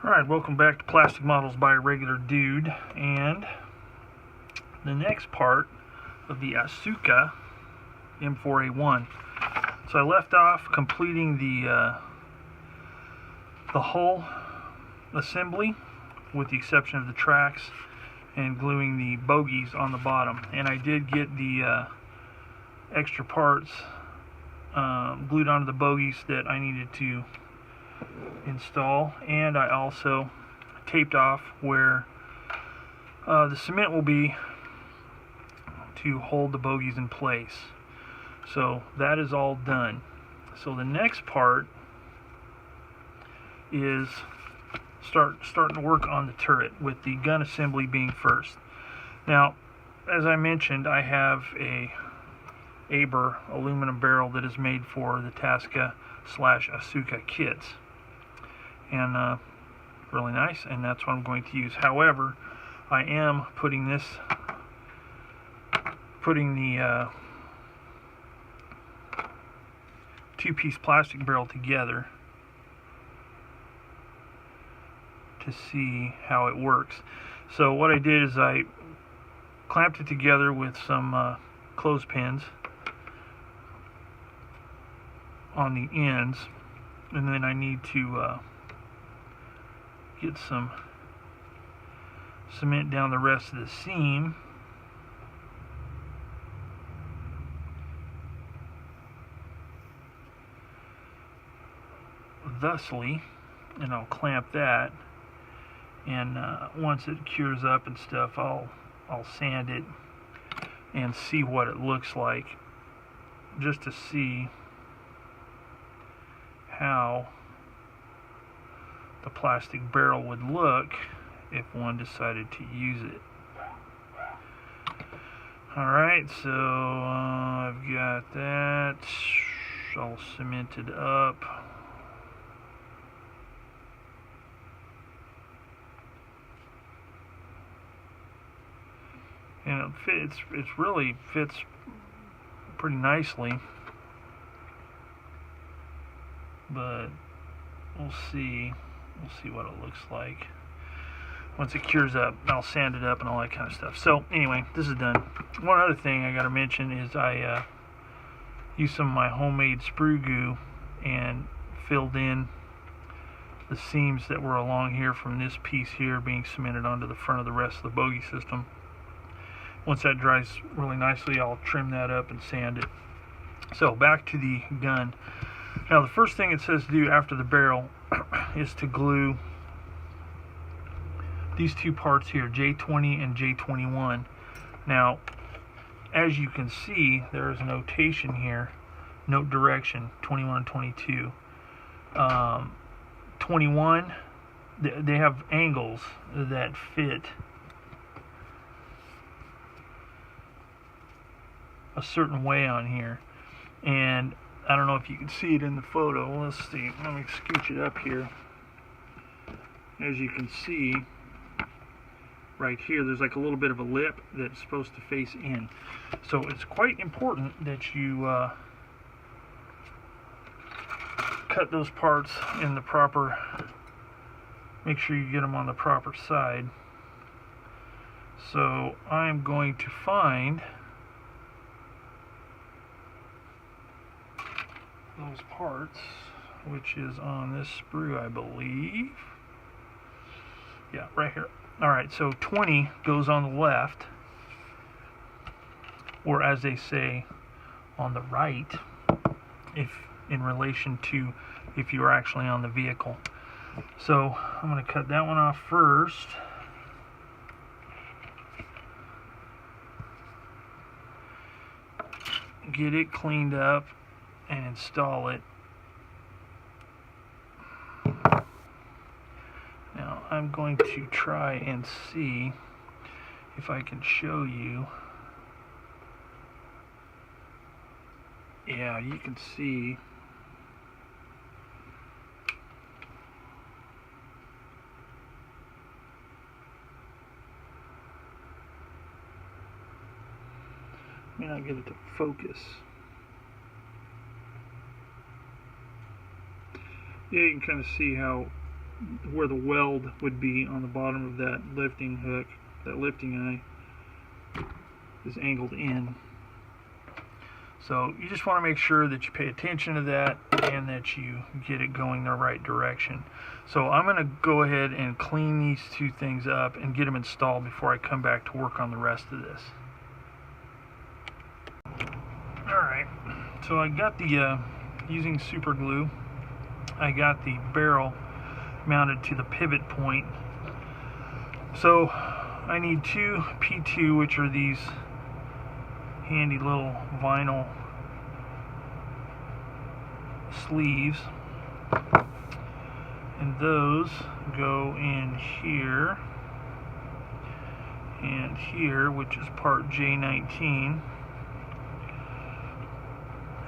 Alright, welcome back to Plastic Models by a Regular Dude, and the next part of the Asuka M4A1. So I left off completing the hull assembly, with the exception of the tracks, and gluing the bogies on the bottom. And I did get the extra parts glued onto the bogies that I needed to install, and I also taped off where the cement will be to hold the bogies in place. So that is all done. So the next part is starting to work on the turret, with the gun assembly being first. Now, as I mentioned, I have a Aber aluminum barrel that is made for the Tasca / Asuka kits, and really nice, and that's what I'm going to use. However, I am putting the two-piece plastic barrel together to see how it works. So what I did is I clamped it together with some clothespins on the ends, and then I need to get some cement down the rest of the seam. Thusly, and I'll clamp that, and once it cures up and stuff, I'll sand it and see what it looks like, just to see how the plastic barrel would look if one decided to use it. Alright, so I've got that all cemented up. And it really fits pretty nicely, but we'll see what it looks like once it cures up. I'll sand it up and all that kind of stuff. So anyway, this is done. One other thing I got to mention is I used some of my homemade sprue goo and filled in the seams that were along here from this piece here being cemented onto the front of the rest of the bogey system. Once that dries really nicely, I'll trim that up and sand it. So back to the gun. Now the first thing it says to do after the barrel is to glue these two parts here, J20 and J21. Now, as you can see, there is a notation here, note direction, 21 and 22. 21, they have angles that fit a certain way on here, and I don't know if you can see it in the photo. Let's see, let me scooch it up here. As you can see right here, there's like a little bit of a lip that's supposed to face in. So it's quite important that you cut those parts in the proper, make sure you get them on the proper side. So I'm going to find those parts, which is on this sprue, I believe. Yeah, right here. Alright, so 20 goes on the left, or as they say, on the right, if in relation to if you are actually on the vehicle. So I'm going to cut that one off first. Get it cleaned up and install it. Now I'm going to try and see if I can show you. Yeah, you can see may not get it to focus. Yeah, you can kind of see how where the weld would be on the bottom of that lifting hook, that lifting eye is angled in. So you just want to make sure that you pay attention to that and that you get it going the right direction. So I'm going to go ahead and clean these two things up and get them installed before I come back to work on the rest of this. Alright, so I got the, using super glue, I got the barrel mounted to the pivot point. So I need two P2, which are these handy little vinyl sleeves, and those go in here and here, which is part J19,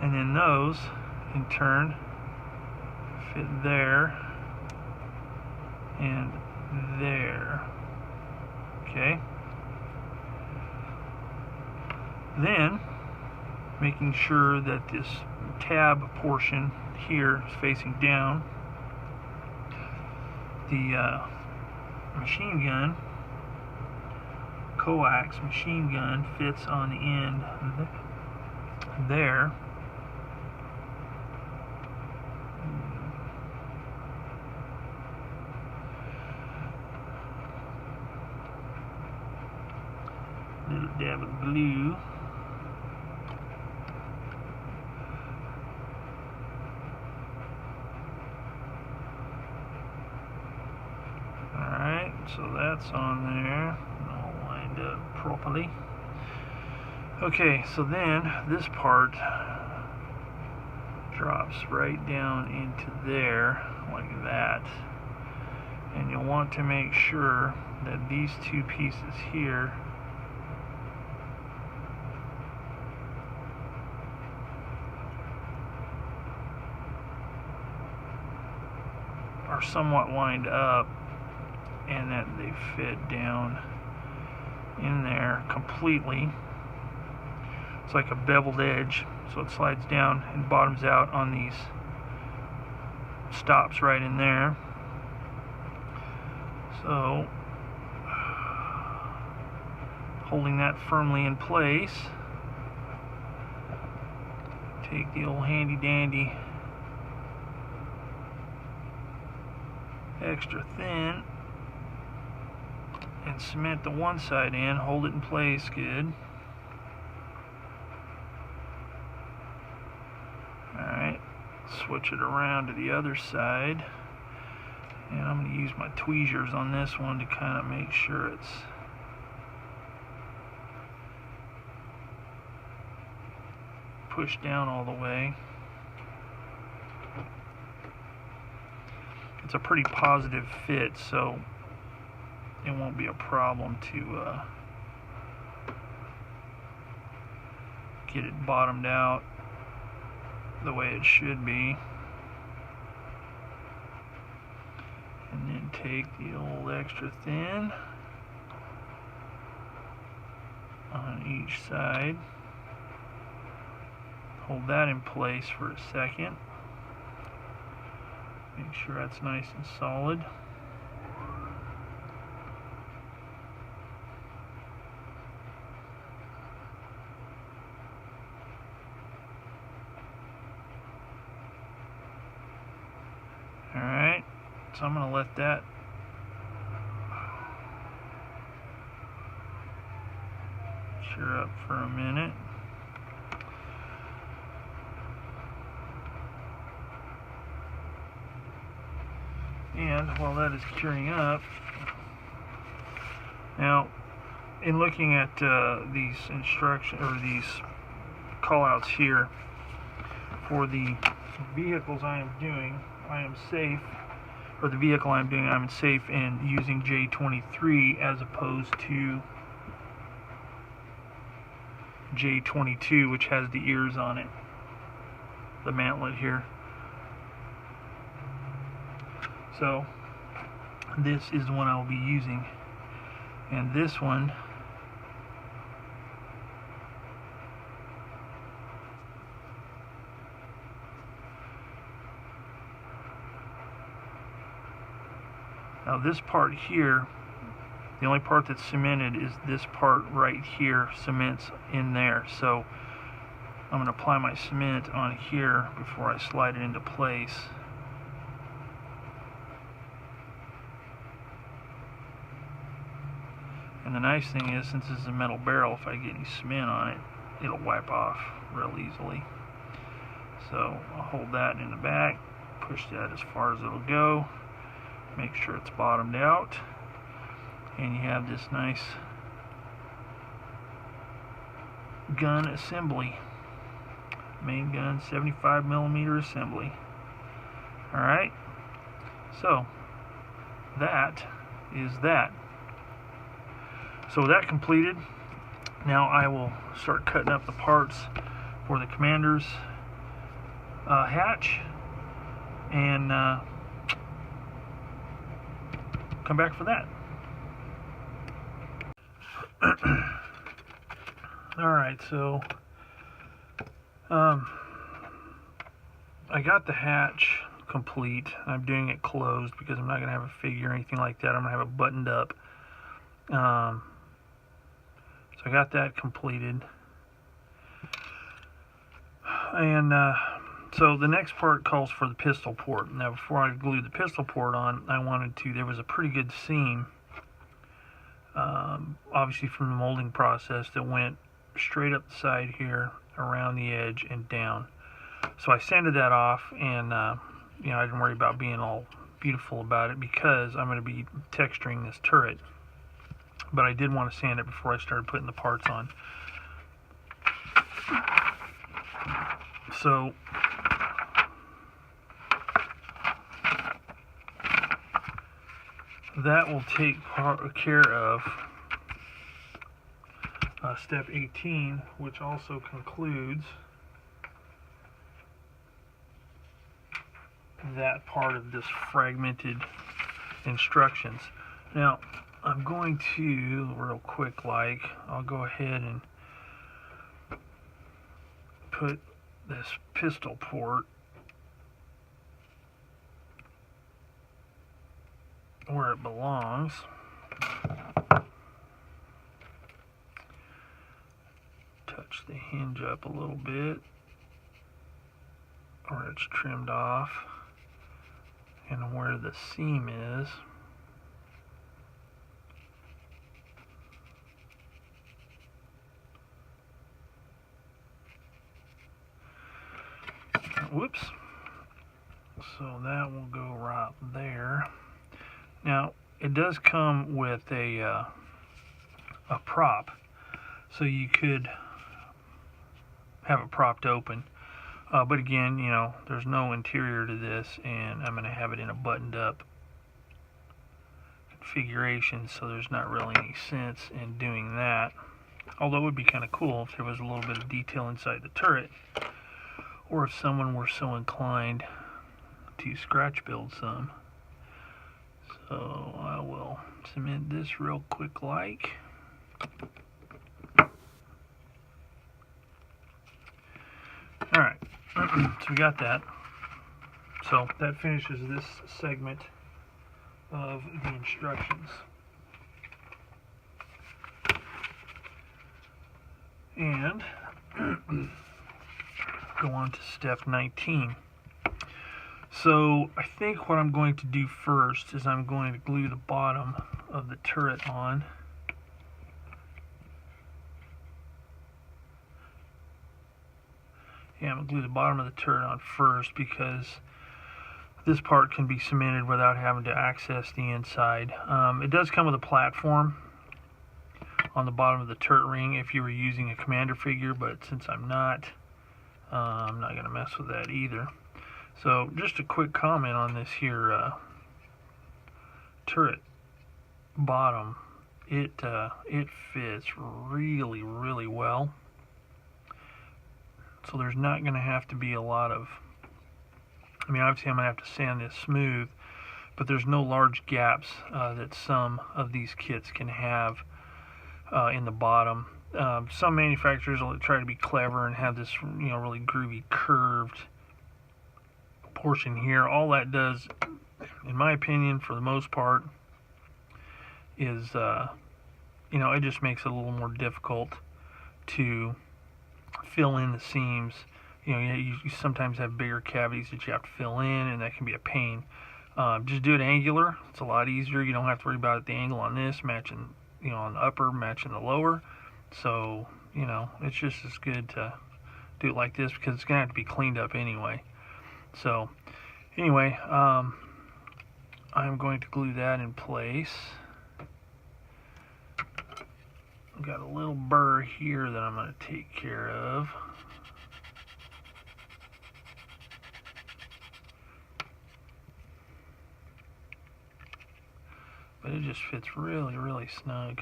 and then those in turn fit there and there. Okay, then making sure that this tab portion here is facing down, the machine gun, coax machine gun fits on the end there. Little dab of glue. Alright, so that's on there, all lined up properly. Okay, so then this part drops right down into there, like that. And you'll want to make sure that these two pieces here are somewhat lined up and that they fit down in there completely. It's like a beveled edge, so it slides down and bottoms out on these stops right in there. So holding that firmly in place, take the old handy dandy extra thin and cement the one side in, hold it in place good. Alright, switch it around to the other side, and I'm going to use my tweezers on this one to kind of make sure it's pushed down all the way. It's a pretty positive fit, so it won't be a problem to get it bottomed out the way it should be. And then take the old extra thin on each side. Hold that in place for a second. Make sure that's nice and solid. Alright, so I'm going to let that cure up for a minute. And while that is curing up, now in looking at these instructions or these callouts here for the vehicles I am doing, I am safe, or the vehicle I'm doing, I'm safe in using J23 as opposed to J22, which has the ears on it, the mantlet here. So this is the one I'll be using, and this one Now this part here, the only part that's cemented is this part right here. Cement's in there, so I'm going to apply my cement on here before I slide it into place. And the nice thing is, since this is a metal barrel, if I get any cement on it, it'll wipe off real easily. So I'll hold that in the back, push that as far as it'll go, make sure it's bottomed out, and you have this nice gun assembly. Main gun 75mm assembly. Alright, so that is that. So with that completed, now I will start cutting up the parts for the commander's hatch, and come back for that. Alright, so I got the hatch complete. I'm doing it closed because I'm not going to have a figure or anything like that. I'm going to have it buttoned up. So I got that completed. And so the next part calls for the pistol port. Now before I glued the pistol port on, there was a pretty good seam, obviously from the molding process, that went straight up the side here, around the edge, and down. So I sanded that off, and I didn't worry about being all beautiful about it because I'm going to be texturing this turret. But I did want to sand it before I started putting the parts on. So that will take care of step 18, which also concludes that part of this fragmented instructions. Now I'm going to, real quick, I'll go ahead and put this pistol port where it belongs. Touch the hinge up a little bit where it's trimmed off, and where the seam is. Whoops. So that will go right there. Now it does come with a prop, so you could have it propped open. But again, there's no interior to this, and I'm going to have it in a buttoned up configuration, so there's not really any sense in doing that. Although it would be kind of cool if there was a little bit of detail inside the turret, or if someone were so inclined to scratch build some. So I will cement this real quick like. Alright, so we got that. So that finishes this segment of the instructions. And go on to step 19. So I think what I'm going to do first is I'm going to glue the bottom of the turret on. Yeah, I'm going to glue the bottom of the turret on first because this part can be cemented without having to access the inside. It does come with a platform on the bottom of the turret ring if you were using a commander figure, but since I'm not going to mess with that either. So just a quick comment on this here turret bottom. It fits really, really well. So there's not going to have to be a lot of, obviously I'm going to have to sand this smooth, but there's no large gaps that some of these kits can have in the bottom. Some manufacturers will try to be clever and have this really groovy curved portion here. All that does, in my opinion, for the most part, is, you know, it just makes it a little more difficult to fill in the seams. You know, you sometimes have bigger cavities that you have to fill in, and that can be a pain. Just do it angular. It's a lot easier. You don't have to worry about the angle on this matching, you know, on the upper matching the lower. So, you know, it's just as good to do it like this because it's going to have to be cleaned up anyway. So, anyway, I'm going to glue that in place. I've got a little burr here that I'm going to take care of. But it just fits really, really snug.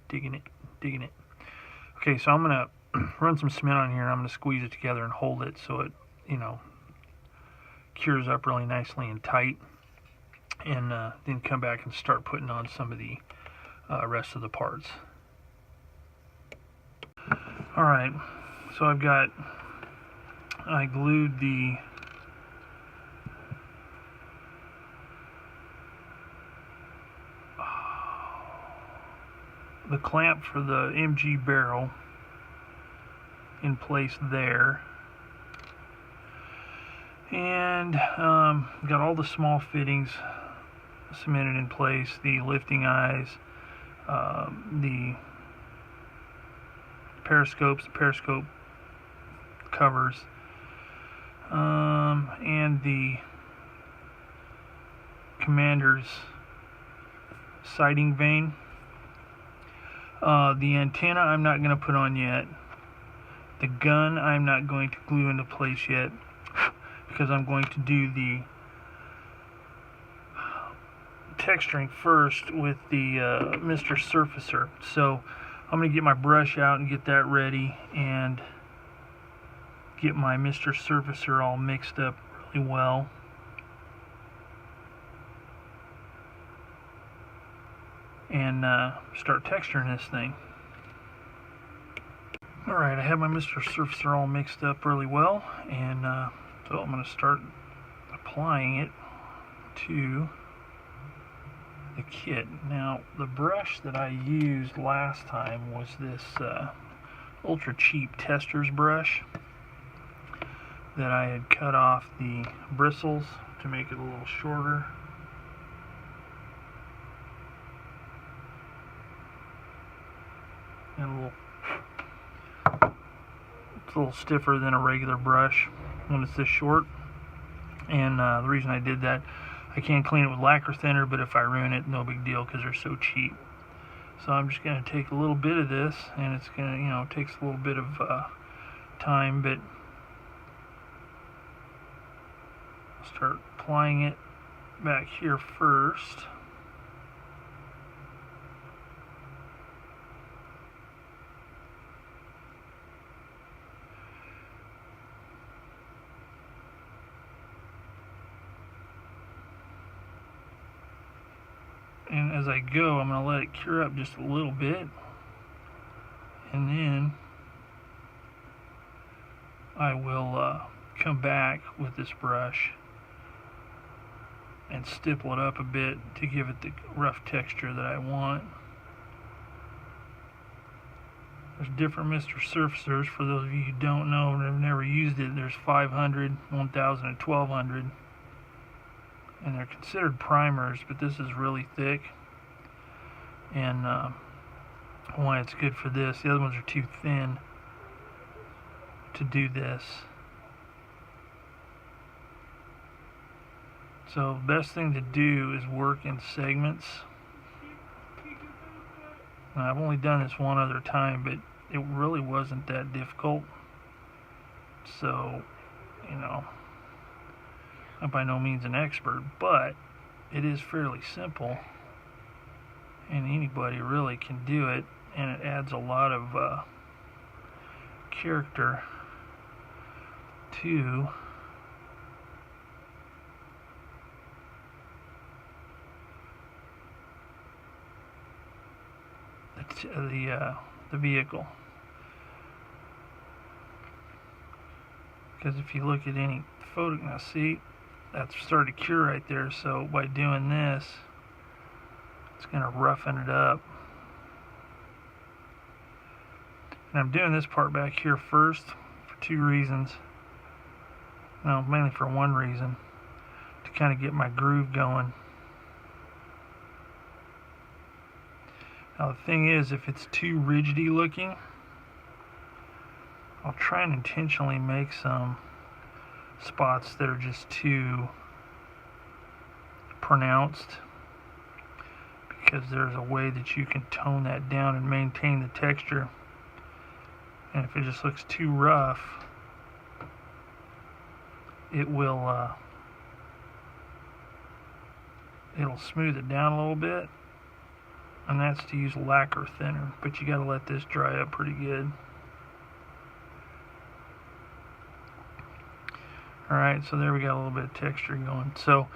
Digging it, digging it. Okay, so I'm going to run some cement on here, and I'm going to squeeze it together and hold it so it, you know, cures up really nicely and tight. And then come back and start putting on some of the rest of the parts. Alright, so I glued the clamp for the MG barrel in place there, and got all the small fittings cemented in place, the lifting eyes, the periscope covers, and the commander's sighting vane. The antenna I'm not going to put on yet. The gun I'm not going to glue into place yet because I'm going to do the texturing first with the Mr. Surfacer. So I'm going to get my brush out and get that ready and get my Mr. Surfacer all mixed up really well. And start texturing this thing. Alright, I have my Mr. Surfacer all mixed up really well, and so I'm going to start applying it to the kit. Now, the brush that I used last time was this ultra cheap tester's brush that I had cut off the bristles to make it a little shorter. And it's a little stiffer than a regular brush when it's this short. And the reason I did that, I can't clean it with lacquer thinner, but if I ruin it, no big deal because they're so cheap. So I'm just going to take a little bit of this, and it's going to, you know, it takes a little bit of time, but I'll start applying it back here first. And as I go, I'm going to let it cure up just a little bit, and then I will come back with this brush and stipple it up a bit to give it the rough texture that I want. There's different Mr. Surfacers. For those of you who don't know and have never used it, there's 500, 1000, and 1200. And they're considered primers, but this is really thick, and why it's good for this. The other ones are too thin to do this. So the best thing to do is work in segments. Now, I've only done this one other time, but it really wasn't that difficult. So, you know, I'm by no means an expert, but it is fairly simple, and anybody really can do it, and it adds a lot of character to the vehicle. Because if you look at any photo, now see, that's started to cure right there. So by doing this, It's going to roughen it up. And I'm doing this part back here first for two reasons. No, mainly for one reason. To kind of get my groove going. Now the thing is, if it's too rigidy looking, I'll try and intentionally make some spots that are just too pronounced, because there's a way that you can tone that down and maintain the texture. And if it just looks too rough, it will it'll smooth it down a little bit, and that's to use lacquer thinner, but you got to let this dry up pretty good. Alright, so there we got a little bit of texture going. So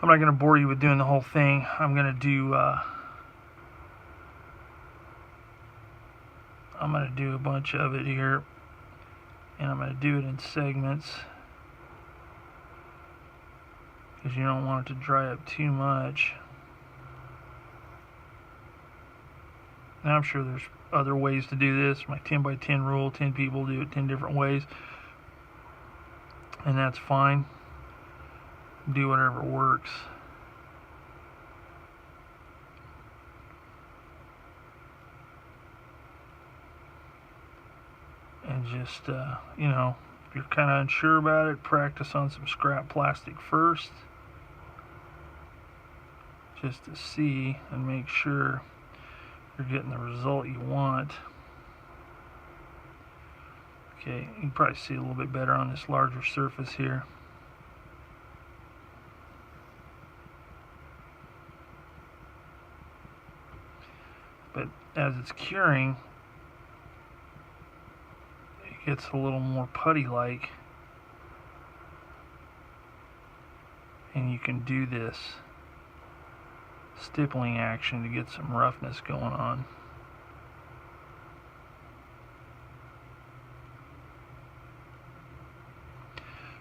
I'm not going to bore you with doing the whole thing. I'm going to do a bunch of it here, and I'm going to do it in segments, because you don't want it to dry up too much. Now I'm sure there's other ways to do this. My 10 by 10 rule, 10 people do it 10 different ways, and that's fine. Do whatever works. And just, you know, if you're kind of unsure about it, practice on some scrap plastic first, just to see and make sure you're getting the result you want. Okay, you can probably see a little bit better on this larger surface here. But as it's curing, it gets a little more putty-like, and you can do this stippling action to get some roughness going on.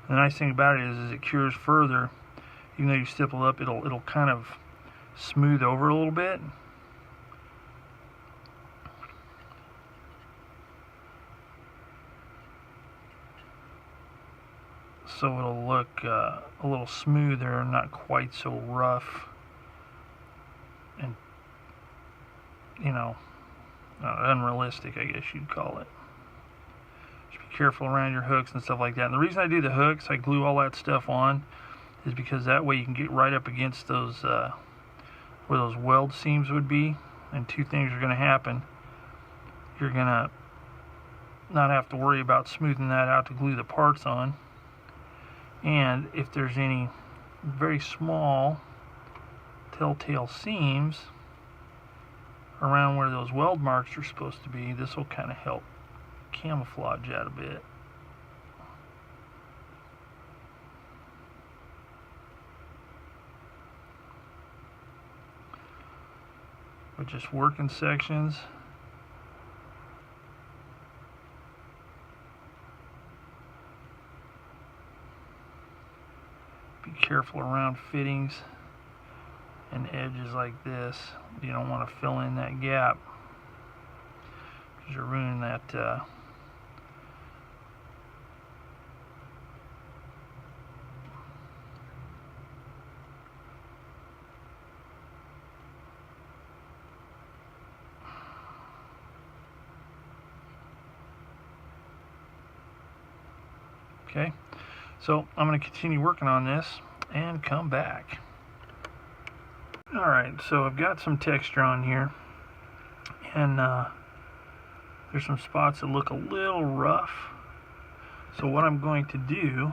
The nice thing about it is, as it cures further, even though you stipple up, it'll kind of smooth over a little bit. So it'll look a little smoother, not quite so rough, and, you know, unrealistic, I guess you'd call it. Just be careful around your hooks and stuff like that. And the reason I do the hooks, I glue all that stuff on, is because that way you can get right up against those, where those weld seams would be, and two things are going to happen. You're going to not have to worry about smoothing that out to glue the parts on. And if there's any very small telltale seams around where those weld marks are supposed to be, this will kind of help camouflage that a bit. But just work in sections. Be careful around fittings and edges like this. You don't want to fill in that gap, because you're ruining that okay, so I'm going to continue working on this and come back. Alright, so I've got some texture on here, and there's some spots that look a little rough. So what I'm going to do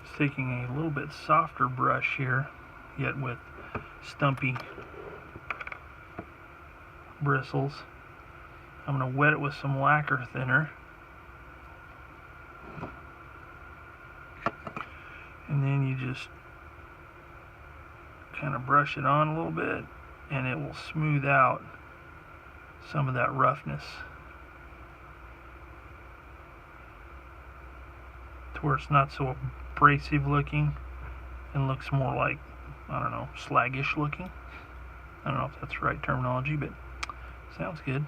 is, taking a little bit softer brush here, yet with stumpy bristles, I'm going to wet it with some lacquer thinner. And then you just kind of brush it on a little bit, and it will smooth out some of that roughness to where it's not so abrasive looking and looks more like, I don't know, slaggish looking. I don't know if that's the right terminology, but sounds good.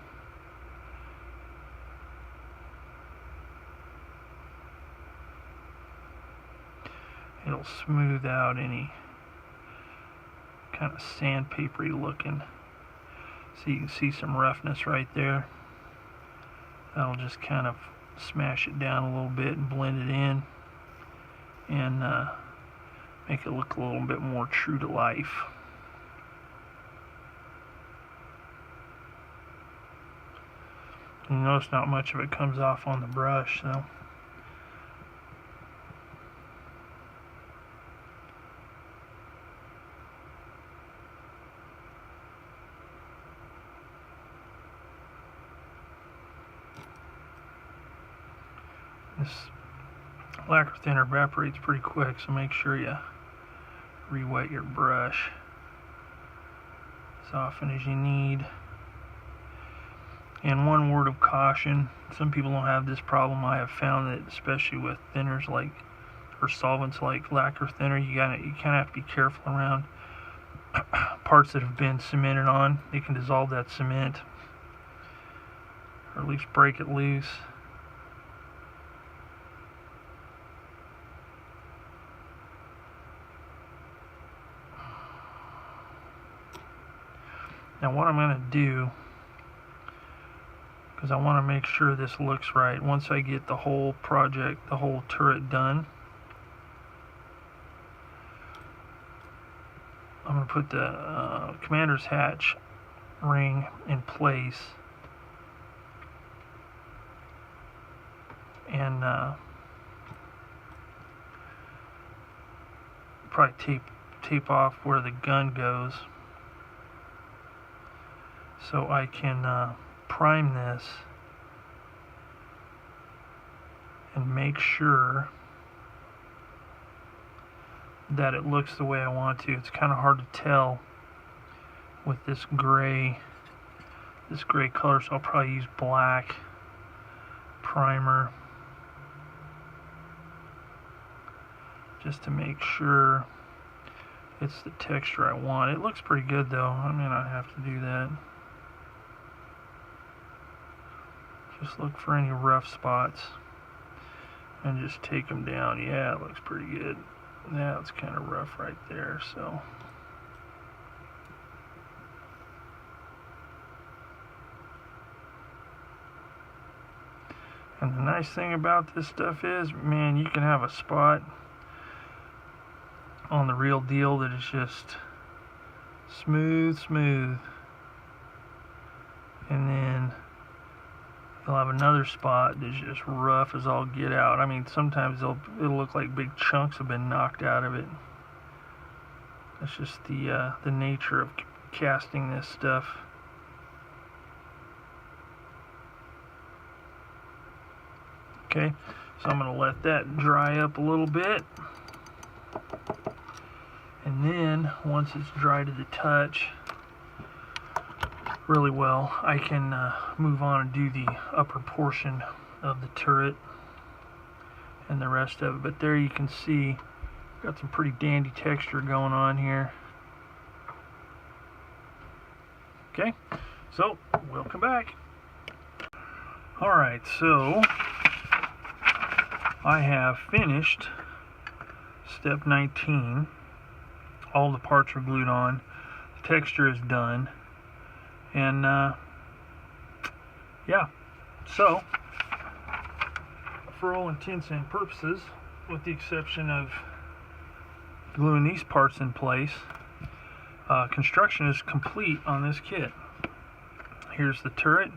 It'll smooth out any kind of sandpapery looking. So you can see some roughness right there. That'll just kind of smash it down a little bit and blend it in and make it look a little bit more true to life. You notice not much of it comes off on the brush, so. This lacquer thinner evaporates pretty quick, so make sure you re-wet your brush as often as you need. And one word of caution, some people don't have this problem. I have found that especially with thinners like, or solvents like lacquer thinner, you kind of have to be careful around parts that have been cemented on. They can dissolve that cement, or at least break it loose. Now what I'm going to do, because I want to make sure this looks right, once I get the whole project, the whole turret done, I'm going to put the commander's hatch ring in place and probably tape off where the gun goes, so I can prime this and make sure that it looks the way I want to. It's kind of hard to tell with this gray color, so I'll probably use black primer just to make sure it's the texture I want. It looks pretty good though. I may not have to do that. Just look for any rough spots and just take them down. Yeah, it looks pretty good. Yeah, it's kind of rough right there, so. And the nice thing about this stuff is, man, you can have a spot on the real deal that is just smooth, and then you'll have another spot that's just rough as all get out. I mean, sometimes it'll look like big chunks have been knocked out of it. That's just the nature of casting this stuff. Okay, so I'm going to let that dry up a little bit. And then, once it's dry to the touch really well, I can move on and do the upper portion of the turret and the rest of it. But there you can see, got some pretty dandy texture going on here. Okay, so we'll come back. Alright, so I have finished step 19. All the parts are glued on. The texture is done. And yeah, so for all intents and purposes, with the exception of gluing these parts in place, construction is complete on this kit. Here's the turret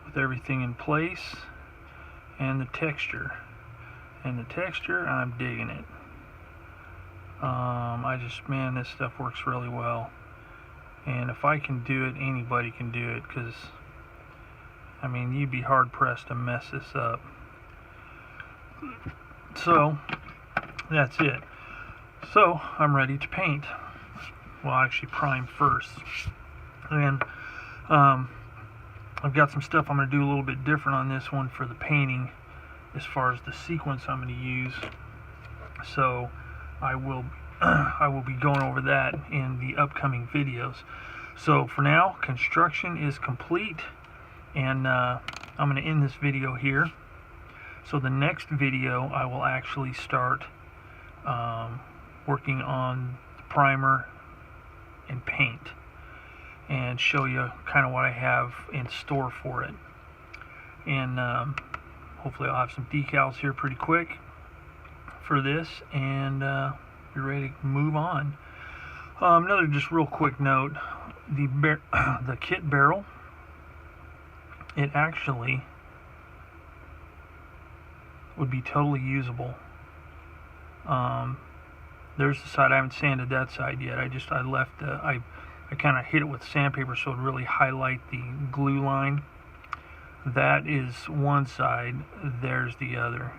with everything in place and the texture. And the texture, I'm digging it. Man, this stuff works really well. And if I can do it, anybody can do it, because, I mean, you'd be hard-pressed to mess this up. So, that's it. So, I'm ready to paint. Well, actually prime first. And I've got some stuff I'm going to do a little bit different on this one for the painting as far as the sequence I'm going to use. So, I will I will be going over that in the upcoming videos. So for now, construction is complete, and I'm going to end this video here. So the next video, I will actually start working on the primer and paint, and show you kind of what I have in store for it. And hopefully I'll have some decals here pretty quick for this, and be ready to move on. Another just real quick note, the kit barrel, it actually would be totally usable. There's the side, I haven't sanded that side yet. I left I kind of hit it with sandpaper so it would really highlight the glue line. That is one side, there's the other.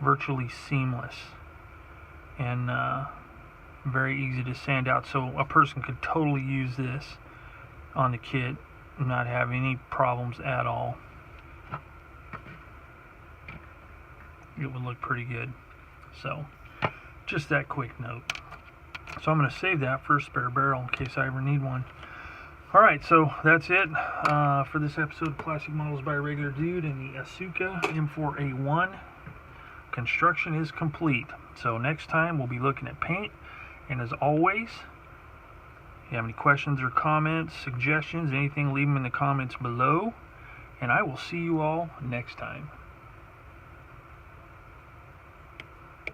Virtually seamless, and very easy to sand out, so a person could totally use this on the kit and not have any problems at all. It would look pretty good. So just that quick note. So I'm going to save that for a spare barrel in case I ever need one. Alright, so that's it for this episode of Classic Models by a Regular Dude and the Asuka M4A1. Construction is complete. So next time we'll be looking at paint. And as always, if you have any questions or comments, suggestions, anything, leave them in the comments below. And I will see you all next time.